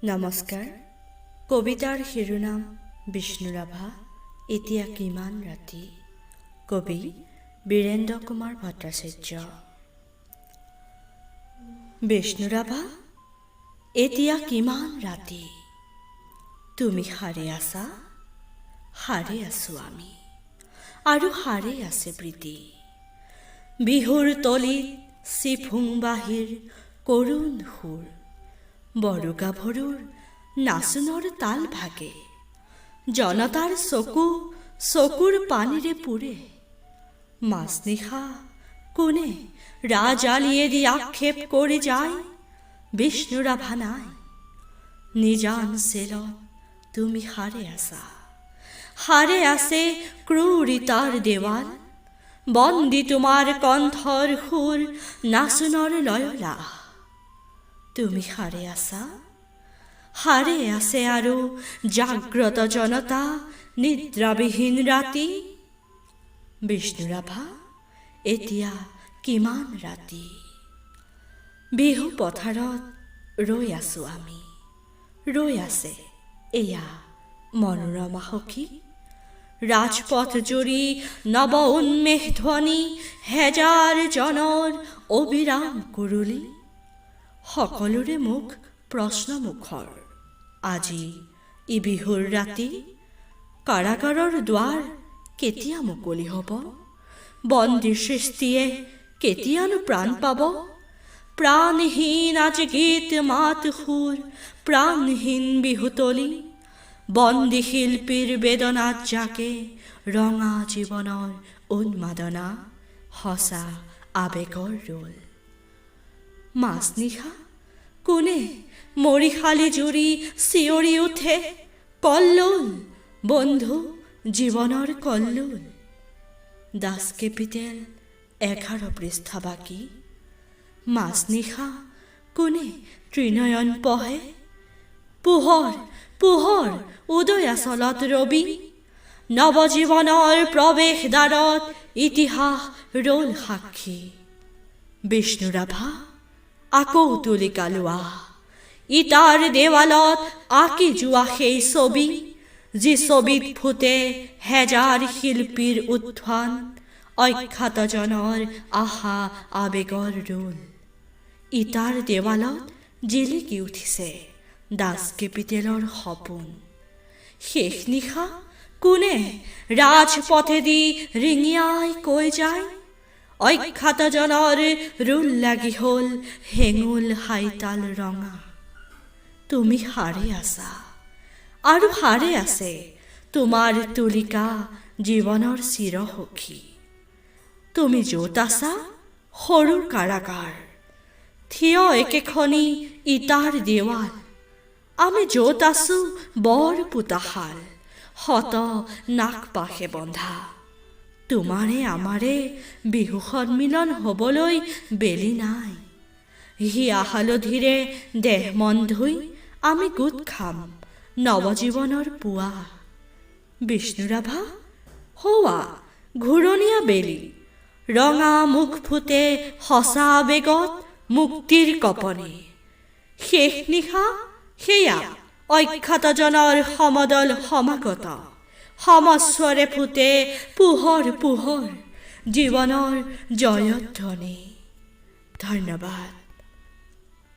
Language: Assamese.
নমস্কাৰ। কবিতাৰ শিৰোনাম বিষ্ণুৰাভা এতিয়া কিমান ৰাতি। কবি বীৰেন্দ্ৰ কুমাৰ ভট্টাচাৰ্য। বিষ্ণুৰাভা এতিয়া কিমান ৰাতি, তুমি সাৰে আছা, সাৰে আছো আমি, আৰু সাৰে আছে প্ৰীতি। বিহুৰ তলিত চিফুং বাহিৰ কৰুণ সুৰ, বড়ো গাভৰুৰ নাচোনৰ তাল ভাগে। জনতাৰ চকুৰ পানীৰে পুৰে। মাজনিশা কোনে ৰাজালিয়ে দি আক্ষেপ কৰি যায়, বিষ্ণুৰাভা নাই। নিজান চেলত তুমি সাৰে আছা, সাৰে আছে ক্ৰূৰিতাৰ দেৱাল। বন্দী তোমাৰ কণ্ঠৰ সুৰ, নাচোনৰ লয়লা। তুমি সাৰে আছা, সাৰে আছে আৰু জাগ্ৰত জনতা, নিদ্ৰাবিহীন ৰাতি। বিষ্ণুৰাভা এতিয়া কিমান ৰাতি। বিহু পথাৰত ৰৈ আছো আমি, ৰৈ আছে এয়া মনোৰমা সখী। ৰাজপথ জুৰি নৱ উন্মেষ ধ্বনি, হেজাৰ জনৰ অবিৰাম কুৰুলি। সকলোৰে মুখ প্ৰশ্নমুখৰ, আজি ই বিহুৰ ৰাতি। কাৰাগাৰৰ দুৱাৰ কেতিয়া মুকলি হ'ব, বন্দী সৃষ্টিয়ে কেতিয়ানো প্ৰাণ পাব। প্ৰাণহীন আজি গীত মাত সুৰ, প্ৰাণহীন বিহুতলী। বন্দী শিল্পীৰ বেদনাত জাকে ৰঙা জীৱনৰ উন্মাদনা, সঁচা আবেগৰ ৰোল। মাজনিশা কোনে মৰিশালী জুৰি চিঞৰি উঠে, কল্লোল বন্ধু জীৱনৰ কল্লোল। দাস কেপিটেল 11 পৃষ্ঠা বাকী। মাজনিশা কোনে ত্ৰিনয়ন পঢ়ে, পোহৰ পোহৰ উদয়াচলত ৰবি। নৱজীৱনৰ প্ৰৱেশ দ্বাৰত ইতিহাস ৰল সাক্ষী। বিষ্ণুৰাভা আকৌ তুলিকা লোৱা, ইটাৰ দেৱালত আঁকি যোৱা সেই ছবি। যি ছবিত ফুটে হেজাৰ শিল্পীৰ উত্থান, অখ্যাতজনৰ আশা আবেগৰ ৰোল। ইটাৰ দেৱালত জিলিকি উঠিছে দাস কেপিটেলৰ সপোন। শেষ নিশা কোনে ৰাজপথেদি ৰিঙিয়াই কৈ যায়, অখ্যাতজনৰ ৰোল লাগি হ'ল হেঙুল হাইতাল ৰঙা। তুমি সাৰে আছা, আৰু সাৰে আছে তোমাৰ তুলিকা জীৱনৰ চিৰসখী। তুমি য'ত আছা সৰু কাৰাগাৰ, থিয় একেখনি ইটাৰ দেৱাল। আমি য'ত আছো বৰ পোতাশাল, শত নাগপাশে বন্ধা। তোমাৰে আমাৰে বিহু সন্মিলন হ'বলৈ বেলি নাই। হিয়া হালধিৰে দেহ মন ধুই আমি গোট খাম নৱজীৱনৰ পুৱা। বিষ্ণুৰাভা হোৱা ঘূৰণীয়া বেলি, ৰঙা মুখ ফুটে সঁচা আবেগত মুক্তিৰ কপনি। শেষ নিশা সেয়া অখ্যাতজনৰ সমদল সমাগত, সমস্বৰে ফুটে পোহৰ পোহৰ জীৱনৰ জয়ধ্বনি। ধন্যবাদ।